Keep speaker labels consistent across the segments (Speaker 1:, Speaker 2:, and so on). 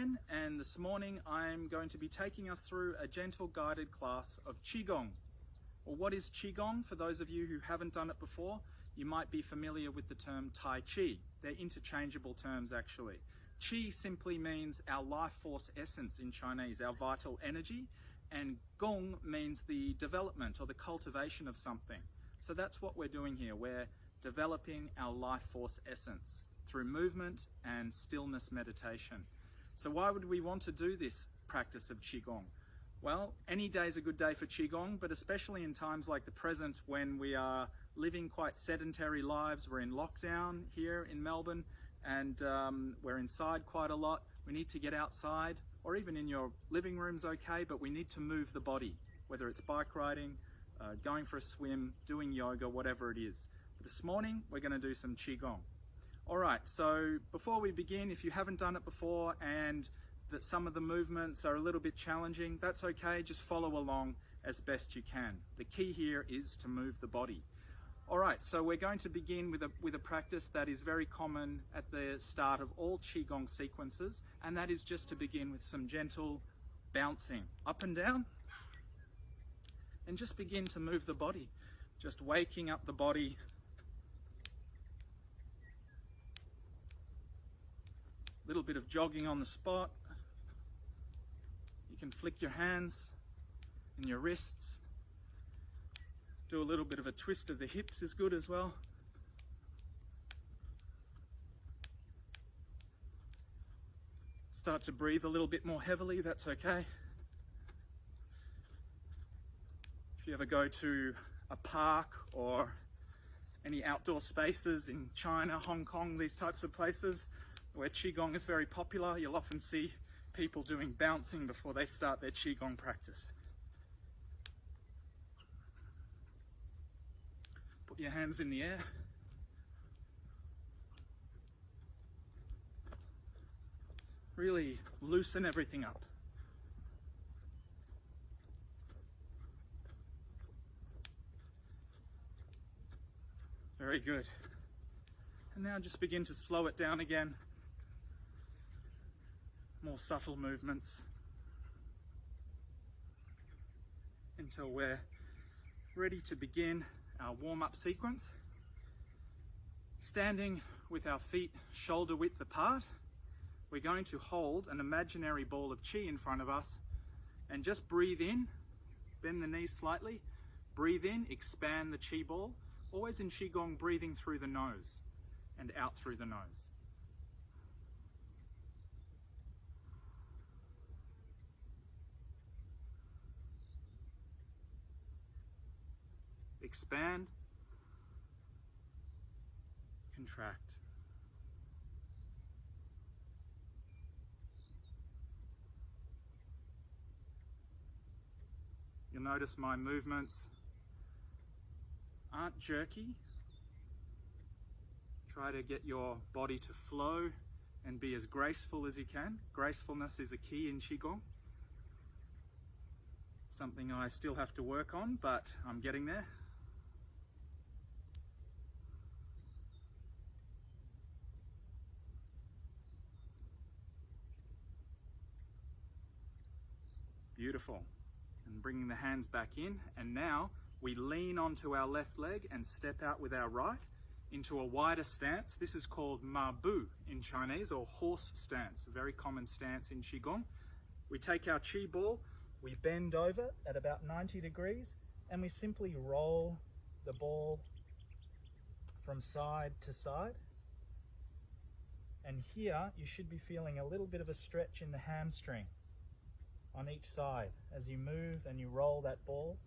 Speaker 1: Dan, and this morning I'm going to be taking us through a gentle guided class of Qigong. Well, what is Qigong? For those of you who haven't done it before, you might be familiar with the term Tai Chi. They're interchangeable terms actually. Qi simply means our life force essence in Chinese, our vital energy, and Gong means the development or the cultivation of something. So that's what we're doing here. We're developing our life force essence through movement and stillness meditation. So why would we want to do this practice of Qigong? Well, any day is a good day for Qigong, but especially in times like the present when we are living quite sedentary lives. We're in lockdown here in Melbourne and we're inside quite a lot. We need to get outside, or even in your living room's okay, but we need to move the body, whether it's bike riding, going for a swim, doing yoga, whatever it is. This morning, we're going to do some Qigong. All right, so before we begin, if you haven't done it before and that some of the movements are a little bit challenging, that's okay, just follow along as best you can. The key here is to move the body. All right, so we're going to begin with a practice that is very common at the start of all Qigong sequences, and that is just to begin with some gentle bouncing up and down, and just begin to move the body, just waking up the body. Little bit of jogging on the spot. You can flick your hands and your wrists. Do a little bit of a twist of the hips is good as well. Start to breathe a little bit more heavily, that's okay. If you ever go to a park or any outdoor spaces in China, Hong Kong, these types of places, where Qigong is very popular, you'll often see people doing bouncing before they start their Qigong practice. Put your hands in the air. Really loosen everything up. Very good. And now just begin to slow it down again. More subtle movements until we're ready to begin our warm-up sequence. Standing with our feet shoulder width apart, we're going to hold an imaginary ball of Qi in front of us and just breathe in, bend the knees slightly, breathe in, expand the Qi ball, always in Qigong breathing through the nose and out through the nose. Expand, contract. You'll notice my movements aren't jerky. Try to get your body to flow and be as graceful as you can. Gracefulness is a key in Qigong. Something I still have to work on, but I'm getting there. Beautiful. And bringing the hands back in, and now we lean onto our left leg and step out with our right into a wider stance. This is called Ma Bu in Chinese, or horse stance, a very common stance in Qigong. We take our Qi ball, we bend over at about 90 degrees, and we simply roll the ball from side to side. And here you should be feeling a little bit of a stretch in the hamstring on each side as you move and you roll that ball.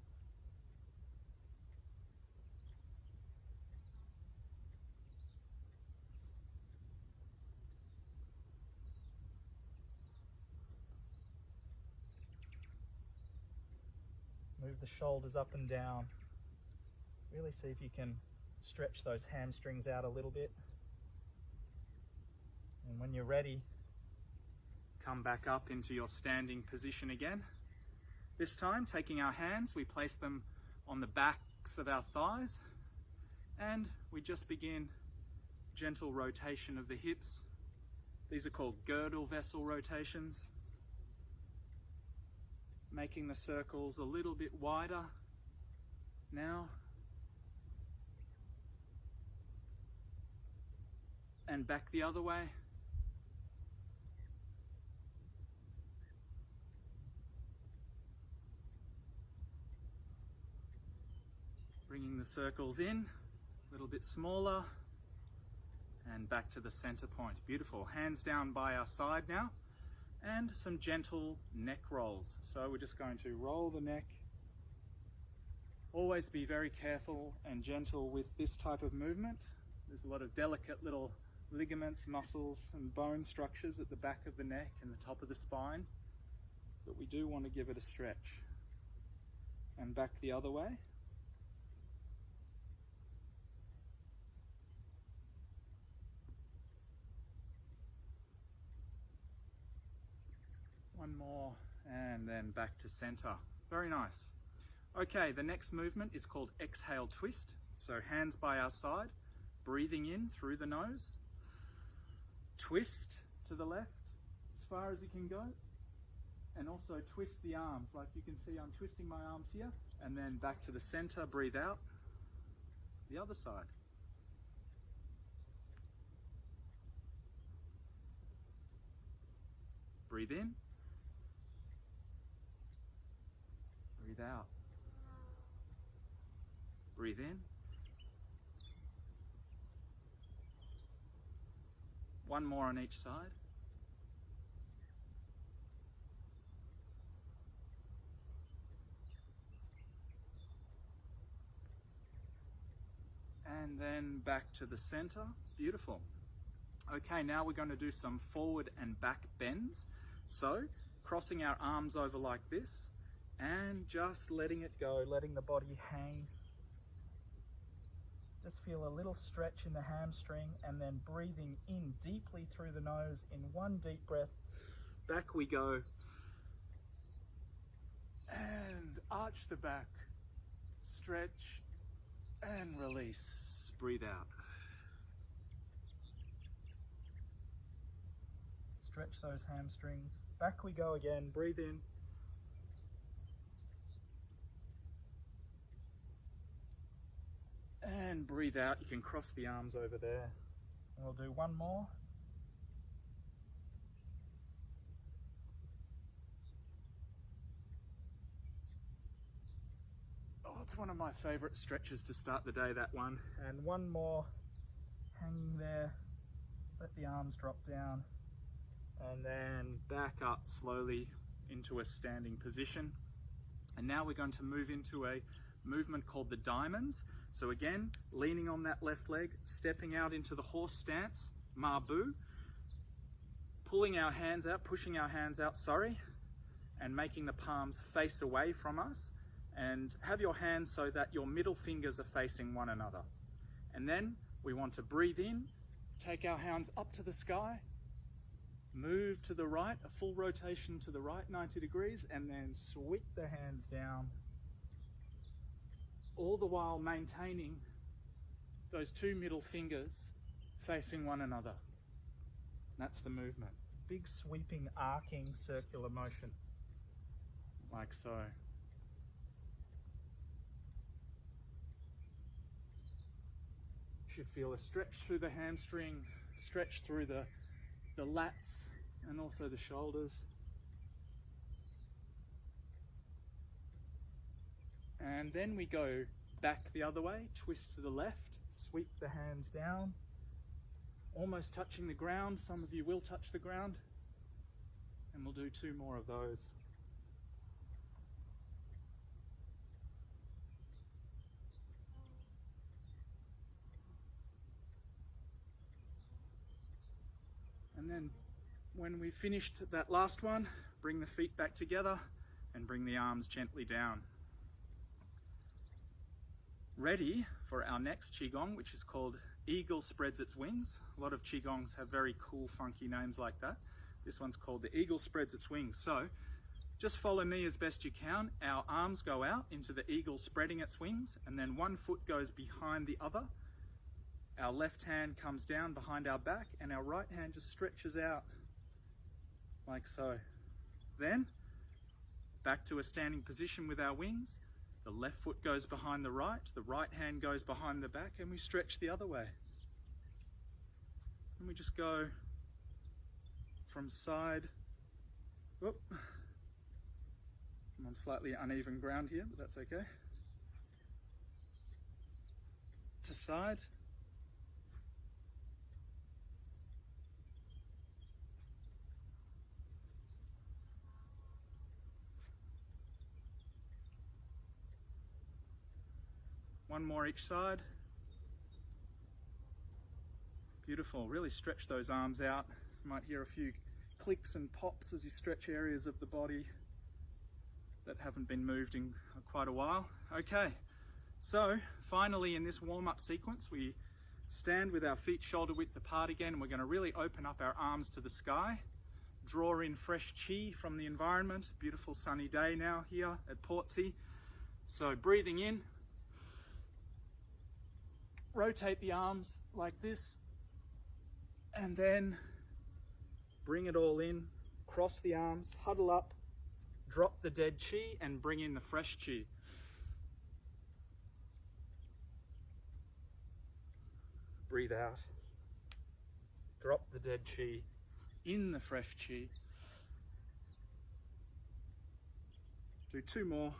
Speaker 1: Move the shoulders up and down. Really see if you can stretch those hamstrings out a little bit. And when you're ready, come back up into your standing position again. This time, taking our hands, we place them on the backs of our thighs, and we just begin gentle rotation of the hips, These are called girdle vessel rotations. Making the circles a little bit wider now. And back the other way. Bringing the circles in, a little bit smaller, and back to the center point. Beautiful. Hands down by our side now, and some gentle neck rolls. So we're just going to roll the neck. Always be very careful and gentle with this type of movement. There's a lot of delicate little ligaments, muscles, and bone structures at the back of the neck and the top of the spine, but we do want to give it a stretch. And back the other way. One more, and then back to center. Very nice. Okay, the next movement is called exhale twist. So hands by our side, breathing in through the nose. Twist to the left as far as you can go, and also twist the arms. Like you can see, I'm twisting my arms here, and then back to the center. Breathe out the other side. Breathe in, breathe out, breathe in. One more on each side. And then back to the center. Beautiful. Okay, now we're going to do some forward and back bends. So, crossing our arms over like this and just letting it go, letting the body hang. Just feel a little stretch in the hamstring, and then breathing in deeply through the nose in one deep breath. Back we go. And arch the back. Stretch and release. Breathe out. Stretch those hamstrings. Back we go again. Breathe in. And breathe out. You can cross the arms over there. And we'll do one more. Oh, it's one of my favorite stretches to start the day, that one. And one more, hanging there. Let the arms drop down. And then back up slowly into a standing position. And now we're going to move into a movement called the diamonds. So again, leaning on that left leg, stepping out into the horse stance, Mabu, pulling our hands out, pushing our hands out, and making the palms face away from us, and have your hands so that your middle fingers are facing one another. And then we want to breathe in, take our hands up to the sky, move to the right, a full rotation to the right, 90 degrees, and then sweep the hands down, all the while maintaining those two middle fingers facing one another. That's the movement. Big sweeping, arcing, circular motion, like so. Should feel a stretch through the hamstring, stretch through the lats and also the shoulders. And then we go back the other way, twist to the left, sweep the hands down, almost touching the ground. Some of you will touch the ground. And we'll do two more of those. And then when we finished that last one, bring the feet back together and bring the arms gently down. Ready for our next Qigong, which is called Eagle Spreads Its Wings. A lot of Qigongs have very cool, funky names like that. This one's called the Eagle Spreads Its Wings. So just follow me as best you can. Our arms go out into the eagle spreading its wings, and then one foot goes behind the other. Our left hand comes down behind our back and our right hand just stretches out like so. Then back to a standing position with our wings. The left foot goes behind the right hand goes behind the back, and we stretch the other way. And we just go from side, whoop, I'm on slightly uneven ground here, but that's okay, to side, one more each side. Beautiful, really stretch those arms out. You might hear a few clicks and pops as you stretch areas of the body that haven't been moved in quite a while. Okay, so finally in this warm-up sequence, we stand with our feet shoulder width apart again, and we're going to really open up our arms to the sky, draw in fresh chi from the environment. Beautiful sunny day now here at Portsea. So breathing in, rotate the arms like this, and then bring it all in, cross the arms, huddle up, drop the dead chi and bring in the fresh chi. Breathe out, drop the dead chi, in the fresh chi. Do two more.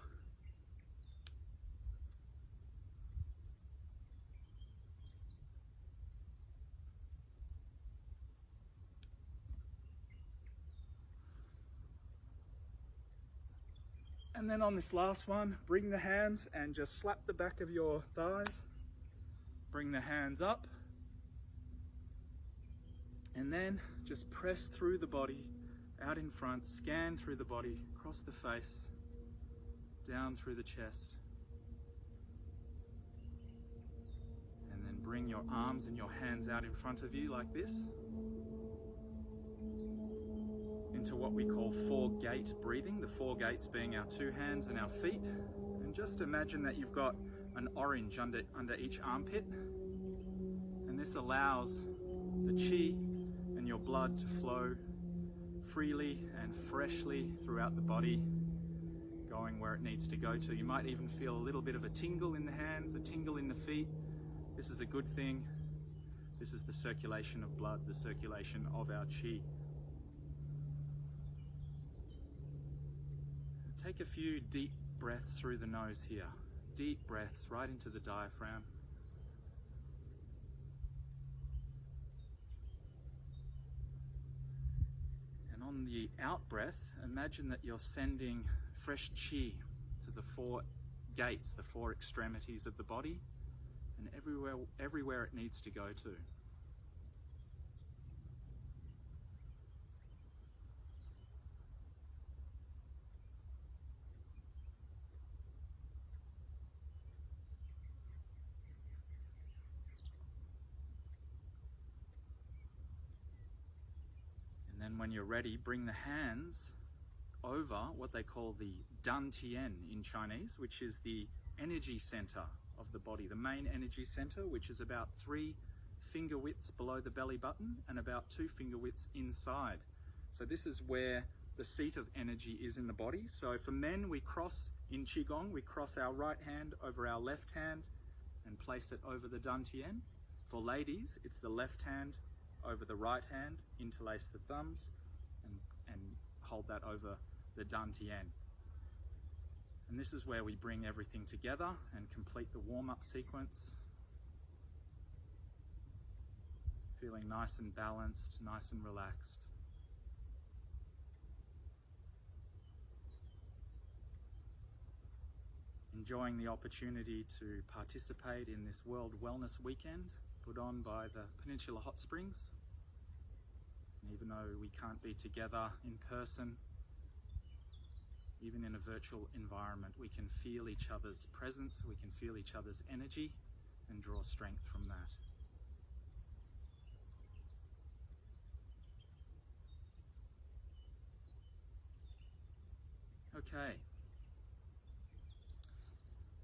Speaker 1: And then on this last one, bring the hands and just slap the back of your thighs. Bring the hands up. And then just press through the body, out in front, scan through the body, across the face, down through the chest. And then bring your arms and your hands out in front of you like this, into what we call four-gate breathing, the four gates being our two hands and our feet. And just imagine that you've got an orange under each armpit, and this allows the chi and your blood to flow freely and freshly throughout the body, going where it needs to go to. You might even feel a little bit of a tingle in the hands, a tingle in the feet. This is a good thing. This is the circulation of blood, the circulation of our chi. Take a few deep breaths through the nose here. Deep breaths right into the diaphragm. And on the out breath, imagine that you're sending fresh chi to the four gates, the four extremities of the body, and everywhere it needs to go to. And when you're ready, bring the hands over what they call the tien in Chinese, which is the energy center of the body, the main energy center, which is about 3 finger widths below the belly button and about 2 finger widths inside. So this is where the seat of energy is in the body. So for men, we cross in Qigong, we cross our right hand over our left hand and place it over the tien. For ladies, it's the left hand over the right hand, interlace the thumbs and hold that over the tien. And this is where we bring everything together and complete the warm-up sequence. Feeling nice and balanced, nice and relaxed. Enjoying the opportunity to participate in this World Wellness Weekend put on by the Peninsula Hot Springs. And even though we can't be together in person, even in a virtual environment, we can feel each other's presence, we can feel each other's energy and draw strength from that. Okay.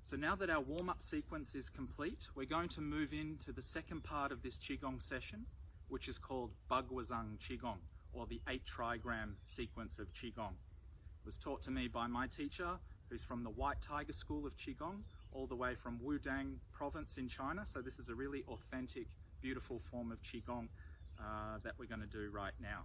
Speaker 1: So now that our warm-up sequence is complete, we're going to move into the second part of this Qigong session, which is called bhagwazang Qigong, or the 8 trigram sequence of Qigong. It was taught to me by my teacher, who's from the White Tiger School of Qigong, all the way from Wudang province in China. So this is a really authentic, beautiful form of Qigong that we're going to do right now.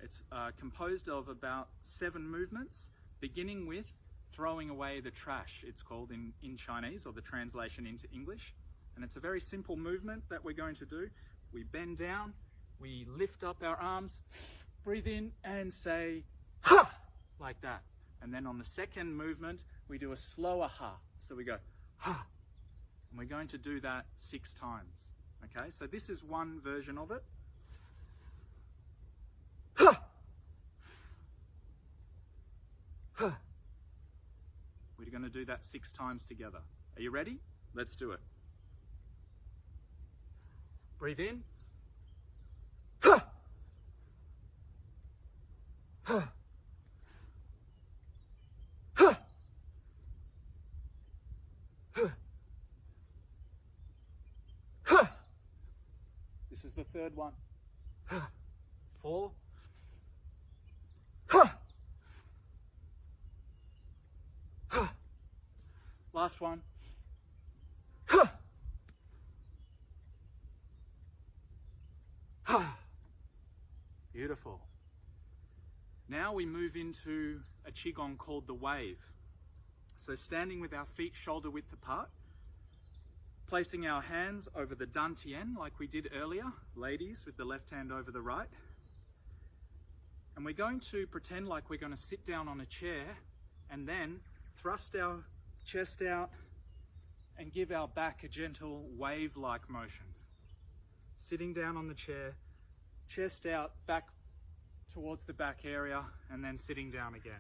Speaker 1: It's composed of about 7 movements, beginning with throwing away the trash, it's called in Chinese, or the translation into English. And it's a very simple movement that we're going to do. We bend down, we lift up our arms, breathe in and say, ha, like that. And then on the second movement, we do a slower ha. So we go, ha. And we're going to do that 6 times. Okay, so this is one version of it. Ha. Ha. We're going to do that 6 times together. Are you ready? Let's do it. Breathe in. Ha. Ha. Ha. Ha. Ha. This is the third one. Ha. 4. Ha. Ha. Last one. Ha. Ha. Beautiful. Now we move into a Qigong called the wave. So standing with our feet shoulder width apart, placing our hands over the Dan tien like we did earlier, ladies with the left hand over the right. And we're going to pretend like we're going to sit down on a chair and then thrust our chest out and give our back a gentle wave-like motion. Sitting down on the chair, chest out, back towards the back area, and then sitting down again.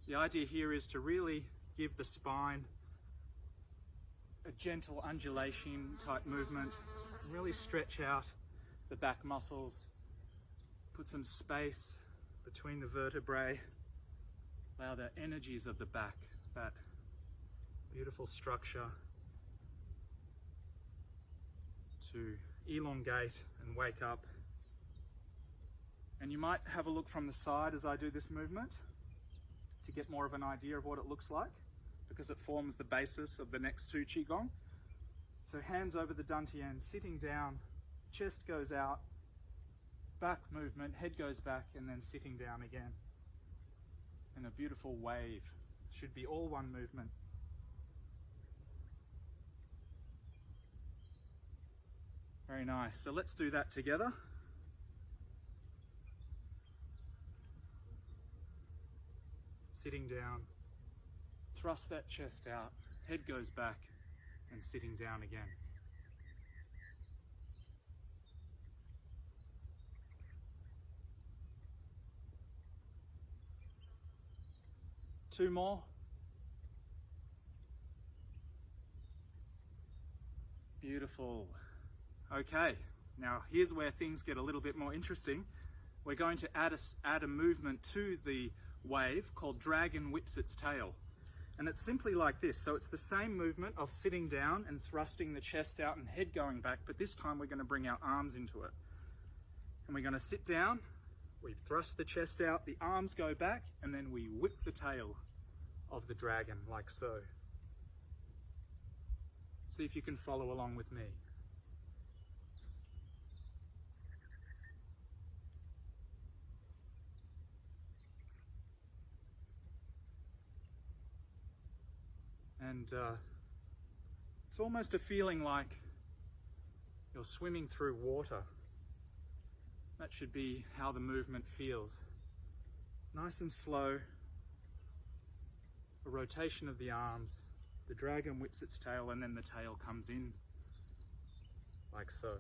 Speaker 1: The idea here is to really give the spine a gentle undulation type movement, and really stretch out the back muscles, put some space between the vertebrae, allow the energies of the back, that beautiful structure, to elongate and wake up. And you might have a look from the side as I do this movement to get more of an idea of what it looks like, because it forms the basis of the next 2 Qigong. So hands over the Dan tien, sitting down, chest goes out, back movement, head goes back, and then sitting down again. In a beautiful wave. Should be all one movement. Very nice. So let's do that together. Sitting down, thrust that chest out, head goes back, and sitting down again. Two more. Beautiful. Okay, now here's where things get a little bit more interesting. We're going to add a movement to the wave called dragon whips its tail. And it's simply like this. So it's the same movement of sitting down and thrusting the chest out and head going back, but this time we're going to bring our arms into it. And we're going to sit down, we thrust the chest out, the arms go back, and then we whip the tail of the dragon, like so. See if you can follow along with me. And it's almost a feeling like you're swimming through water. That should be how the movement feels. Nice and slow, a rotation of the arms, the dragon whips its tail, and then the tail comes in, like so.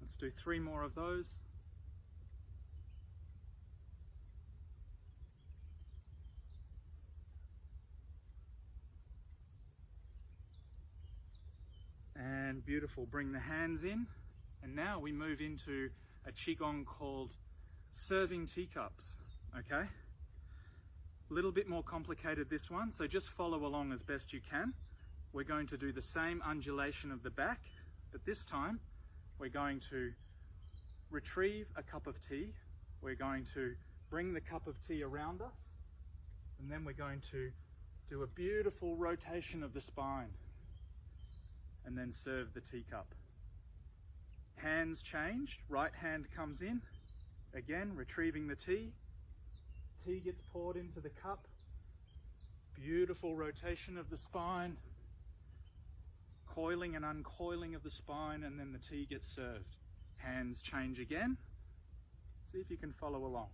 Speaker 1: Let's do 3 more of those. Beautiful. Bring the hands in, and now we move into a qigong called serving teacups. Okay, a little bit more complicated this one, so just follow along as best you can. We're going to do the same undulation of the back, but this time we're going to retrieve a cup of tea. We're going to bring the cup of tea around us, and then we're going to do a beautiful rotation of the spine, and then serve the teacup. Hands change, right hand comes in, again retrieving the tea. Tea gets poured into the cup. Beautiful rotation of the spine, coiling and uncoiling of the spine, and then the tea gets served. Hands change again. See if you can follow along.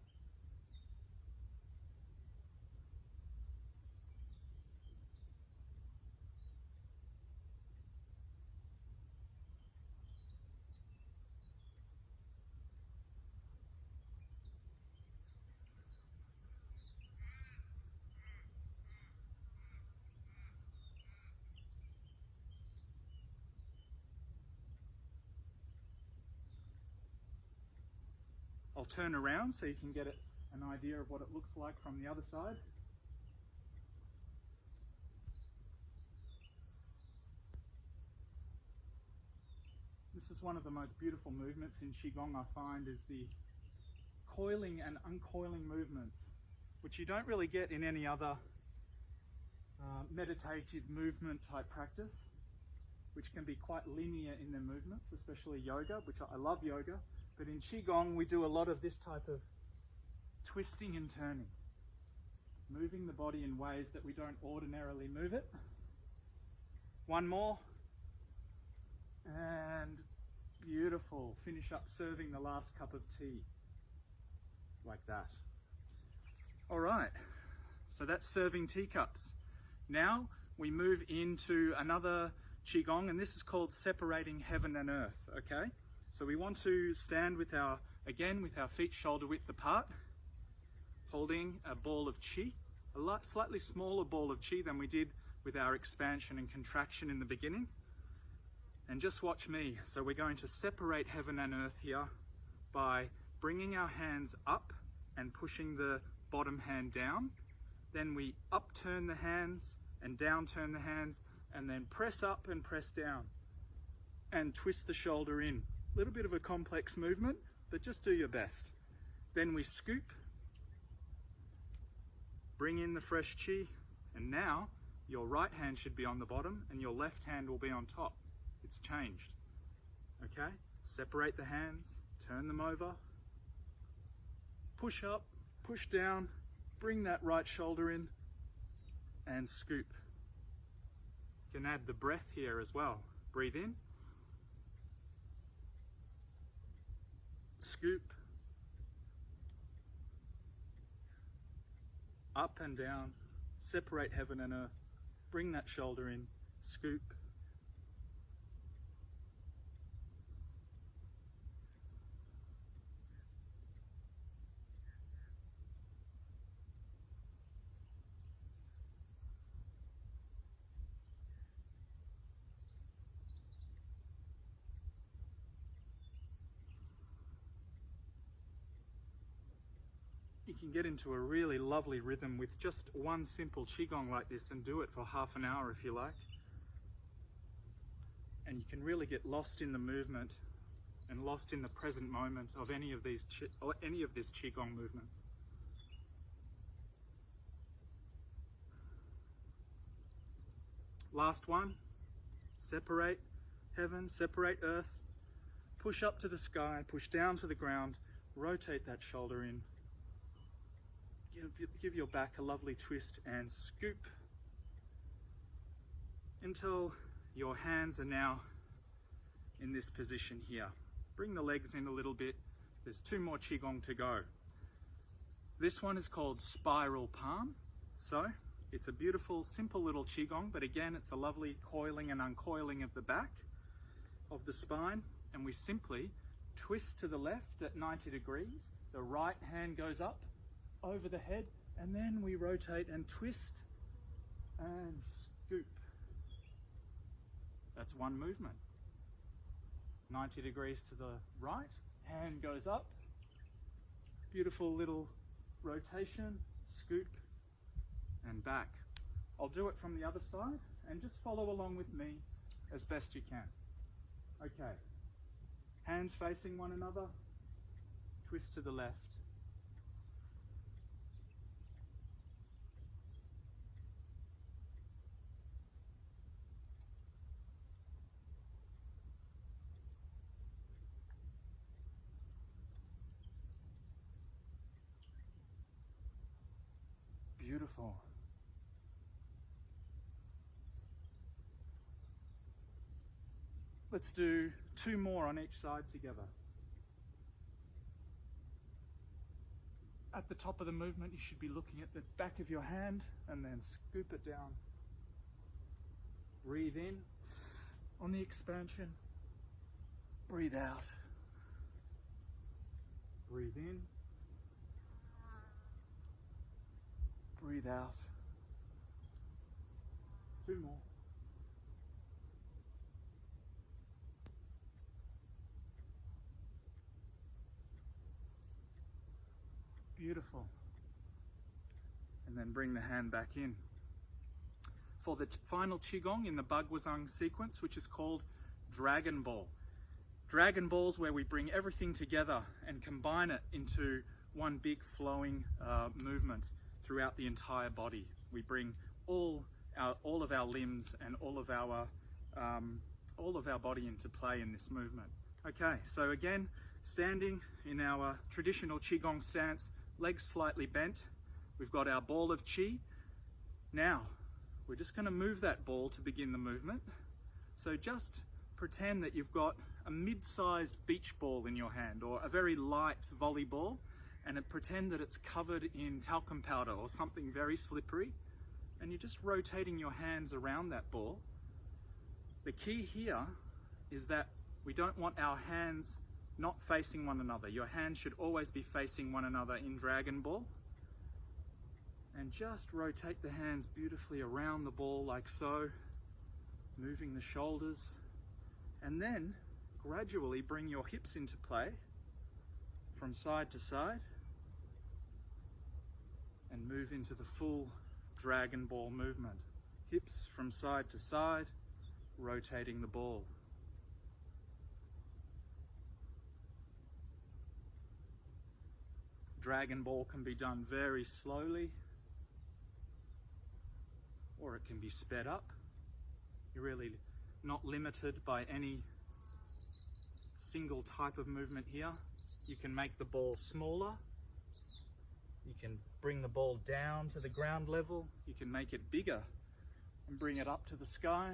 Speaker 1: I'll turn around so you can get an idea of what it looks like from the other side. This is one of the most beautiful movements in Qigong, I find, is the coiling and uncoiling movements, which you don't really get in any other meditative movement type practice, which can be quite linear in their movements, especially yoga, which I love yoga. But in Qigong, we do a lot of this type of twisting and turning, moving the body in ways that we don't ordinarily move it. One more. And beautiful. Finish up serving the last cup of tea. Like that. All right. So that's serving teacups. Now we move into another Qigong, and this is called separating heaven and earth, okay? So we want to stand with our feet shoulder width apart, holding a ball of qi, slightly smaller ball of qi than we did with our expansion and contraction in the beginning. And just watch me. So we're going to separate heaven and earth here by bringing our hands up and pushing the bottom hand down. Then we upturn the hands and downturn the hands, and then press up and press down and twist the shoulder in. A little bit of a complex movement, but just do your best. Then we scoop, bring in the fresh qi, and now your right hand should be on the bottom and your left hand will be on top. It's changed. Okay? Separate the hands, turn them over, push up, push down, bring that right shoulder in, and scoop. You can add the breath here as well. Breathe in. Scoop, up and down, separate heaven and earth, bring that shoulder in, scoop. You can get into a really lovely rhythm with just one simple Qigong like this, and do it for half an hour if you like. And you can really get lost in the movement and lost in the present moment of any of this Qigong movement. Last one. Separate heaven, separate earth, push up to the sky, push down to the ground, rotate that shoulder in. Give your back a lovely twist and scoop until your hands are now in this position here. Bring the legs in a little bit. There's 2 more Qigong to go. This one is called spiral palm. So it's a beautiful, simple little Qigong, but again, it's a lovely coiling and uncoiling of the back of the spine. And we simply twist to the left at 90 degrees. The right hand goes up over the head, and then we rotate and twist and scoop. That's one movement. 90 degrees to the right, hand goes up, beautiful little rotation, scoop and back. I'll do it from the other side and just follow along with me as best you can. Okay, hands facing one another, twist to the left. Beautiful. Let's do 2 more on each side together. At the top of the movement, you should be looking at the back of your hand and then scoop it down. Breathe in on the expansion. Breathe out. Breathe in. Breathe out. 2 more. Beautiful. And then bring the hand back in. For the final Qigong in the bhagwazang sequence, which is called Dragon Ball. Dragon Ball's where we bring everything together and combine it into one big flowing movement throughout the entire body. We bring all of our limbs and all of our body into play in this movement. Okay, so again, standing in our traditional Qigong stance, legs slightly bent. We've got our ball of Qi. Now, we're just going to move that ball to begin the movement. So just pretend that you've got a mid-sized beach ball in your hand, or a very light volleyball, and pretend that it's covered in talcum powder or something very slippery, and you're just rotating your hands around that ball. The key here is that we don't want our hands not facing one another. Your hands should always be facing one another in Dragon Ball. And just rotate the hands beautifully around the ball like so, moving the shoulders, and then gradually bring your hips into play from side to side and move into the full Dragon Ball movement. Hips from side to side, rotating the ball. Dragon Ball can be done very slowly, or it can be sped up. You're really not limited by any single type of movement here. You can make the ball smaller. You can bring the ball down to the ground level. You can make it bigger and bring it up to the sky.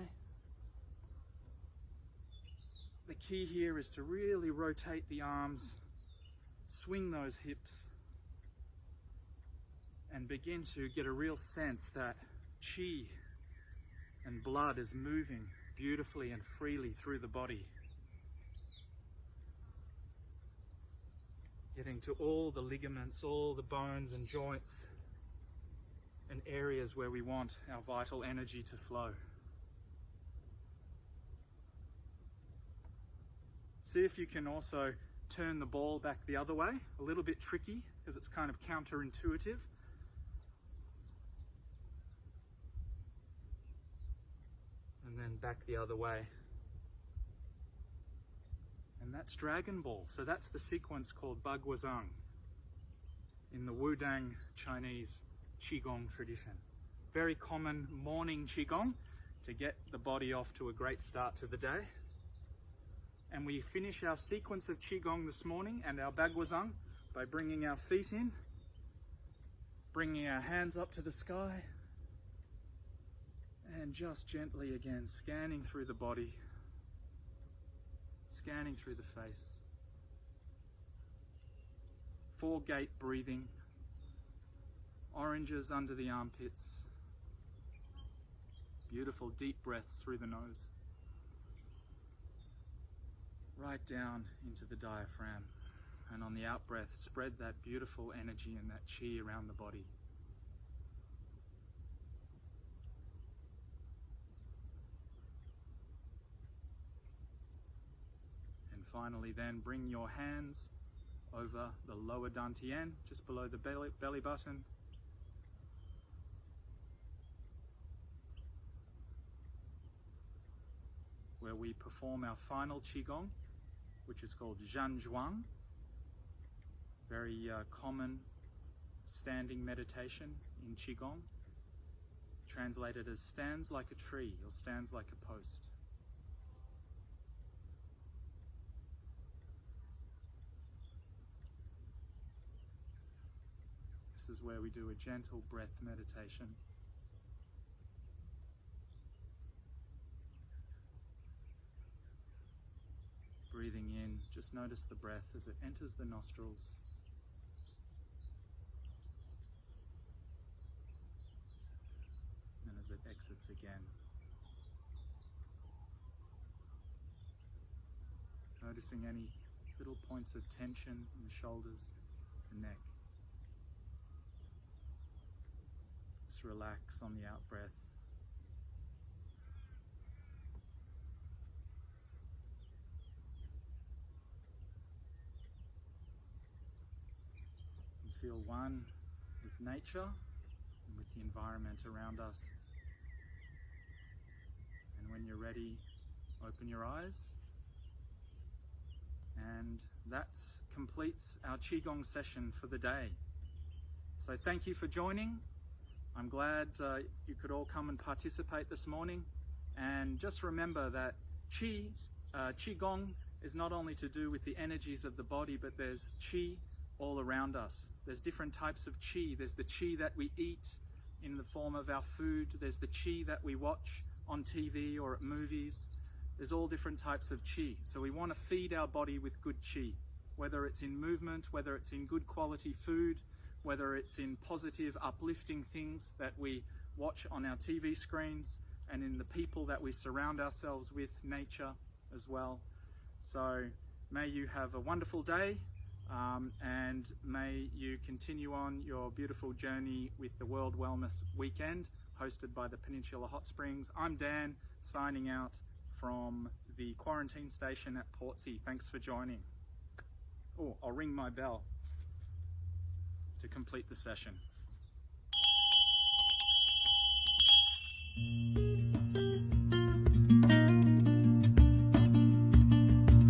Speaker 1: The key here is to really rotate the arms, swing those hips, and begin to get a real sense that Qi and blood is moving beautifully and freely through the body. Getting to all the ligaments, all the bones and joints and areas where we want our vital energy to flow. See if you can also turn the ball back the other way. A little bit tricky because it's kind of counterintuitive. And then back the other way. And that's Dragon Ball. So that's the sequence called bhagwazang in the Wudang Chinese Qigong tradition. Very common morning Qigong to get the body off to a great start to the day. And we finish our sequence of Qigong this morning and our bhagwazang by bringing our feet in, bringing our hands up to the sky, and just gently again scanning through the body, scanning through the face. 4-gate breathing, oranges under the armpits, beautiful deep breaths through the nose, right down into the diaphragm, and on the out breath spread that beautiful energy and that Qi around the body. Finally then, bring your hands over the lower Dan tien, just below the belly button. Where we perform our final Qigong, which is called Zhanzhuang, very common standing meditation in Qigong, translated as stands like a tree or stands like a post. This is where we do a gentle breath meditation. Breathing in, just notice the breath as it enters the nostrils. And as it exits again. Noticing any little points of tension in the shoulders, the neck. Just relax on the out breath. Feel one with nature and with the environment around us. And when you're ready, open your eyes. And that completes our Qigong session for the day. So thank you for joining. I'm glad you could all come and participate this morning. And just remember that Qigong is not only to do with the energies of the body, but there's Qi all around us. There's different types of Qi. There's the Qi that we eat in the form of our food. There's the Qi that we watch on TV or at movies. There's all different types of Qi. So we want to feed our body with good Qi, whether it's in movement, whether it's in good quality food, whether it's in positive, uplifting things that we watch on our TV screens, and in the people that we surround ourselves with, nature as well. So may you have a wonderful day. And may you continue on your beautiful journey with the World Wellness Weekend hosted by the Peninsula Hot Springs. I'm Dan, signing out from the quarantine station at Portsea. Thanks for joining. Oh, I'll ring my bell to complete the session.